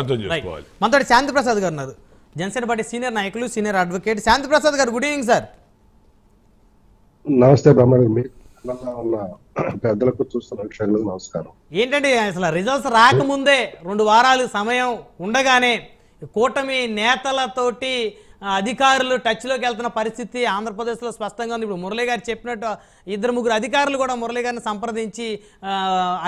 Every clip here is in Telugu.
అర్థం చేసుకోవాలి. మనతో శాంతి ప్రసాద్ గారు ఉన్నారు, జనసేన పార్టీ సీనియర్ నాయకులు, సీనియర్ అడ్వకేట్. శాంతి ప్రసాద్ గారు, గుడ్ ఈవినింగ్ సార్. నమస్తే బ్రహ్మాండ, ఉన్న పెద్దలకు చూస్తున్న నమస్కారం. ఏంటంటే అసలు రిజల్ట్స్ రాకముందే 2 వారాలు సమయం ఉండగానే కూటమి నేతలతోటి అధికారులు టచ్లోకి వెళ్తున్న పరిస్థితి ఆంధ్రప్రదేశ్లో స్పష్టంగా ఉంది. ఇప్పుడు మురళీ గారు చెప్పినట్టు 2-3 అధికారులు కూడా మురళీ గారిని సంప్రదించి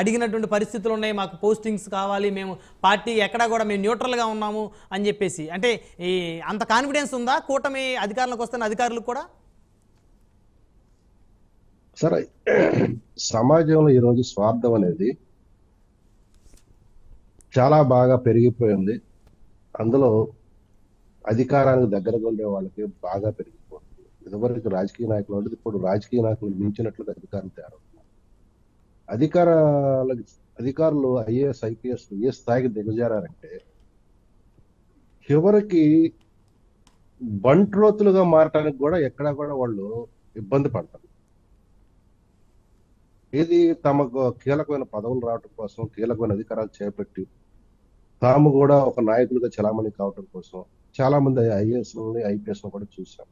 అడిగినటువంటి పరిస్థితులు ఉన్నాయి. మాకు పోస్టింగ్స్ కావాలి, మేము పార్టీ ఎక్కడా కూడా మేము న్యూట్రల్గా ఉన్నాము అని చెప్పేసి. అంటే ఈ అంత కాన్ఫిడెన్స్ ఉందా కూటమి అధికారులకు వస్తున్న అధికారులకు కూడా? సరే, సమాజంలో ఈరోజు స్వార్థం అనేది చాలా బాగా పెరిగిపోయింది. అందులో అధికారానికి దగ్గరగా ఉండే వాళ్ళకి బాగా పెరిగిపోతుంది. ఇదివరకు రాజకీయ నాయకులు అంటే ఇప్పుడు రాజకీయ నాయకులు మించినట్లుగా అధికారులు తయారవుతున్నారు. అధికారులు ఐఏఎస్ ఐపీఎస్ ఏ స్థాయికి దిగజారంటే చివరికి బంట్రోతులుగా మారటానికి కూడా ఎక్కడా కూడా వాళ్ళు ఇబ్బంది పడతారు. ఇది తమకు కీలకమైన పదవులు రావటం కోసం, కీలకమైన అధికారాలు చేపట్టి తాము కూడా ఒక నాయకులుగా చలామణి కావటం కోసం చాలా మంది ఐఏఎస్ ఐపీఎస్ కూడా చూసాం.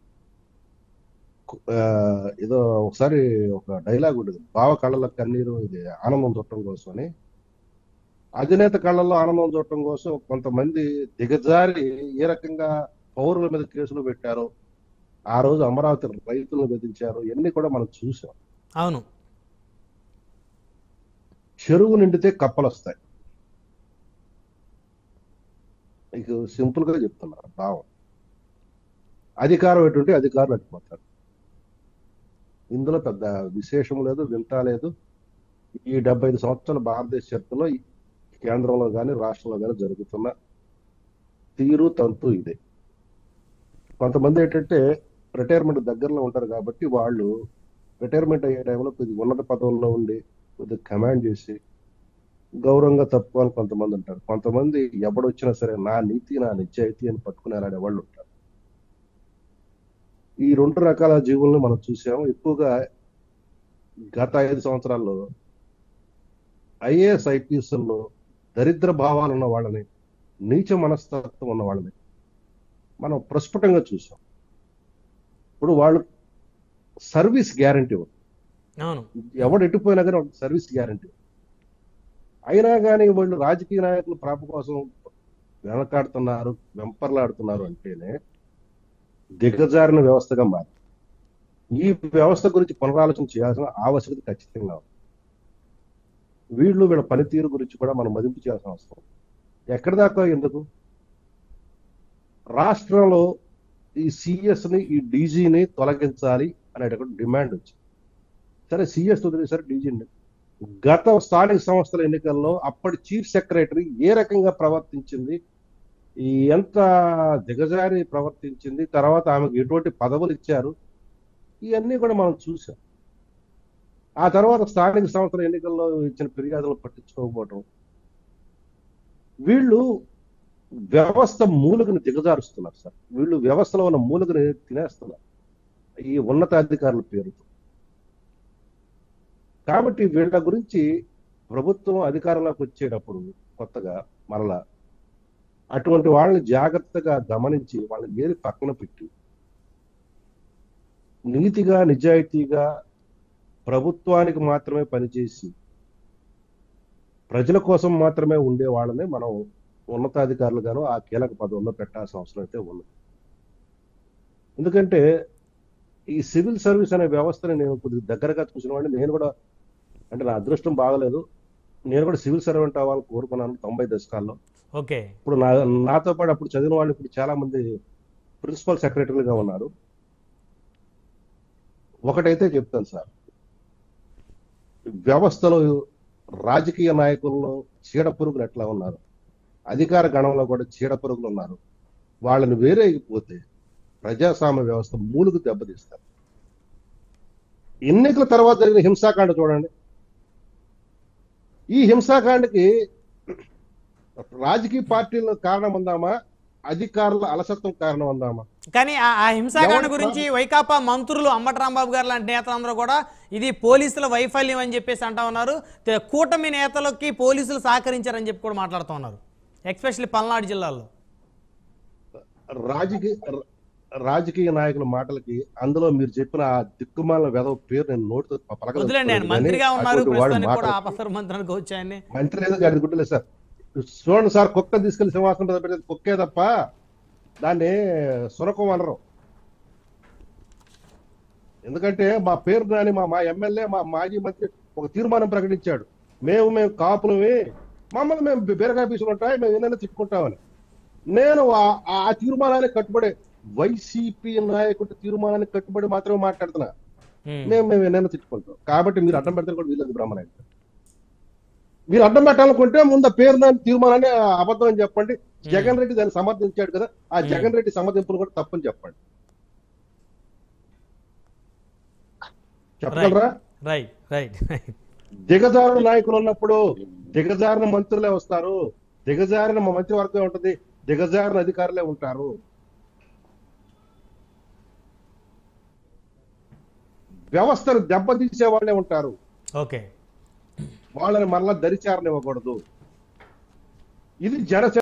ఏదో ఒకసారి ఒక డైలాగ్ ఉండేది, బావ కళ్ళలో కన్నీరు ఇది ఆనందం చూడటం కోసం అని. అధినేత కళ్ళల్లో ఆనందం చూడటం కోసం కొంతమంది దిగజారి ఏ రకంగా పౌరుల మీద కేసులు పెట్టారో, ఆ రోజు అమరావతి రైతులను బెదిరించారు, ఇవన్నీ కూడా మనం చూసాం. అవును, చెరువు నిండితే కప్పలు వస్తాయి. మీకు సింపుల్ గా చెప్తున్నారు భావం. అధికారం ఎటువంటి అధికారులు అడిగిపోతారు. ఇందులో పెద్ద విశేషం లేదు, వింత లేదు. ఈ 75 సంవత్సరాల భారతదేశ చరిత్రలో కేంద్రంలో కానీ రాష్ట్రంలో కానీ జరుగుతున్న తీరు తంతు ఇదే. కొంతమంది ఏంటంటే రిటైర్మెంట్ దగ్గరలో ఉంటారు కాబట్టి వాళ్ళు రిటైర్మెంట్ అయ్యే టైంలో కొద్దిగా ఉన్నత పదవుల్లో ఉండి కొద్దిగా కమాండ్ చేసి గౌరవంగా తప్పుకోవాలి కొంతమంది ఉంటారు. కొంతమంది ఎవడొచ్చినా సరే నా నీతి నా నిజాయితీ అని పట్టుకుని అలాంటి వాళ్ళు ఉంటారు. ఈ 2 రకాల జీవులను మనం చూసాము. ఎక్కువగా గత 5 సంవత్సరాల్లో ఐఏఎస్ ఐపీఎస్లో దరిద్ర భావాలు ఉన్న వాళ్ళని, నీచ మనస్తత్వం ఉన్న వాళ్ళని మనం ప్రస్ఫుటంగా చూసాం. ఇప్పుడు వాళ్ళు సర్వీస్ గ్యారంటీ ఉంది. ఎవడు ఎట్టుపోయినా కానీ సర్వీస్ గ్యారంటీ. అయినా కానీ వాళ్ళు రాజకీయ నాయకులు ప్రాప కోసం వెనకాడుతున్నారు, వెంపర్లాడుతున్నారు అంటేనే దిగజారిన వ్యవస్థగా మారి. ఈ వ్యవస్థ గురించి పునరాలోచన చేయాల్సిన ఆవశ్యకత ఖచ్చితంగా ఉంది. వీళ్ళ పనితీరు గురించి కూడా మనం మదింపు చేయాల్సిన అవసరం. ఎక్కడి దాకా ఎందుకు రాష్ట్రంలో ఈ సిఎస్ ని, ఈ డీజీని తొలగించాలి అనేటువంటి డిమాండ్ వచ్చింది. సరే, సిఎస్ వదిలేసారు, డీజీని. గత స్థానిక సంస్థల ఎన్నికల్లో అప్పటి చీఫ్ సెక్రటరీ ఏ రకంగా ప్రవర్తించింది, ఎంత దిగజారి ప్రవర్తించింది, తర్వాత ఆమెకు ఎటువంటి పదవులు ఇచ్చారు, ఇవన్నీ కూడా మనం చూసాం. ఆ తర్వాత స్థానిక సంస్థల ఎన్నికల్లో ఇచ్చిన ఫిర్యాదులు పట్టించుకోకపోవటం, వీళ్ళు వ్యవస్థ మూలుగుని దిగజారుస్తున్నారు సార్. వీళ్ళు వ్యవస్థలో ఉన్న మూలుగుని తినేస్తున్నారు ఈ ఉన్నతాధికారుల పేరుతో. కాబట్టి వీళ్ళ గురించి ప్రభుత్వం అధికారంలోకి వచ్చేటప్పుడు కొత్తగా మరలా అటువంటి వాళ్ళని జాగ్రత్తగా గమనించి వాళ్ళని ఏరి పక్కన పెట్టి నీతిగా నిజాయితీగా ప్రభుత్వానికి మాత్రమే పనిచేసి ప్రజల కోసం మాత్రమే ఉండే వాళ్ళని మనం ఉన్నతాధికారులుగాను ఆ కీలక పదవుల్లో పెట్టాల్సిన అవసరం అయితే ఉంది. ఎందుకంటే ఈ సివిల్ సర్వీస్ అనే వ్యవస్థని నేను కొద్దిగా దగ్గరగా చూసిన వాడిని. నేను కూడా, అంటే నా అదృష్టం బాగలేదు, నేను కూడా సివిల్ సర్వెంట్ అవ్వాలని కోరుకున్నాను 90 దశకాల్లో. ఓకే, ఇప్పుడు నాతో పాటు అప్పుడు చదివిన వాళ్ళు ఇప్పుడు చాలా మంది ప్రిన్సిపల్ సెక్రటరీలుగా ఉన్నారు. ఒకటైతే చెప్తాను సార్, వ్యవస్థలో రాజకీయ నాయకుల్లో చీడ పురుగులు ఎట్లా ఉన్నారు, అధికార గణంలో కూడా చీడ పురుగులు ఉన్నారు. వాళ్ళని వేరే అయిపోతే ప్రజాస్వామ్య వ్యవస్థ మూలుగు దెబ్బతీస్తారు. ఎన్నికల తర్వాత జరిగిన హింసాకాండ చూడండి. ఈ హింసాకాండకి రాజకీయ పార్టీల కారణం ఉందామా, అధికారుల అలసత్వం కారణం ఉందామా? కానీ ఆ హింసాకాండ గురించి వైకాపా మంత్రులు అంబటి రాంబాబు గారు లాంటి నేతలందరూ కూడా ఇది పోలీసుల వైఫల్యం అని చెప్పేసి అంటా ఉన్నారు. కూటమి నేతలకి పోలీసులు సహకరించారని చెప్పి కూడా మాట్లాడుతూ ఉన్నారు. ఎస్పెషల్లీ పల్నాడు జిల్లాలో. రాజకీయ రాజకీయ నాయకుల మాటలకి అందులో మీరు చెప్పిన ఆ దిక్కుమాల వెధవ పేరు నేను నోటితో వదిలేండి, ఆయన మంత్రిగా ఉన్నారు, ప్రస్తుతానికి కూడా ఆపసర మంత్రి అనుకోవచ్చు ఆయన్ని. మంత్రి లేదు గాడి గుడ్డలేదు సార్. చూడండి సార్, కుక్క తీసుకెళ్లి సింహాసనం మీద పెట్టేది కుక్కే తప్ప దాన్ని సురకం అనరు. ఎందుకంటే మా పేరు కానీ మా ఎమ్మెల్యే, మా మాజీ మంత్రి ఒక తీర్మానం ప్రకటించాడు, మేము కాపులమే, మమ్మల్ని మేము బీరకాయ పీసులు ఉంటాయి, మేము ఏదైనా తిట్టుకుంటామని. నేను ఆ తీర్మానానికి కట్టుబడి, వైసీపీ నాయకుడి తీర్మానానికి కట్టుబడి మాత్రమే మాట్లాడుతున్నా. మేము ఏదైనా తిట్టుకుంటాం. కాబట్టి మీరు అడ్డం పెడతారు కూడా వీళ్ళది బ్రహ్మనాయుడు. మీరు అడ్డం పెట్టాలనుకుంటే ముందు పేరు తీర్మానాన్ని అబద్ధం అని చెప్పండి. జగన్ రెడ్డి దాన్ని సమర్థించాడు కదా, ఆ జగన్ రెడ్డి సమర్థింపులు కూడా తప్పని చెప్పండి. చెప్పగలరా? Right right. దిగజారుడు నాయకులు ఉన్నప్పుడు దిగజారిన మంత్రులే వస్తారు, దిగజారిన మంత్రివర్గం ఉంటుంది, దిగజారిన అధికారులే ఉంటారు. వ్యవస్థను దెబ్బతీసే వాళ్ళే ఉంటారు. ఓకే, వాళ్ళని మరలా దరిచారనివ్వకూడదు. ఇది జనసేన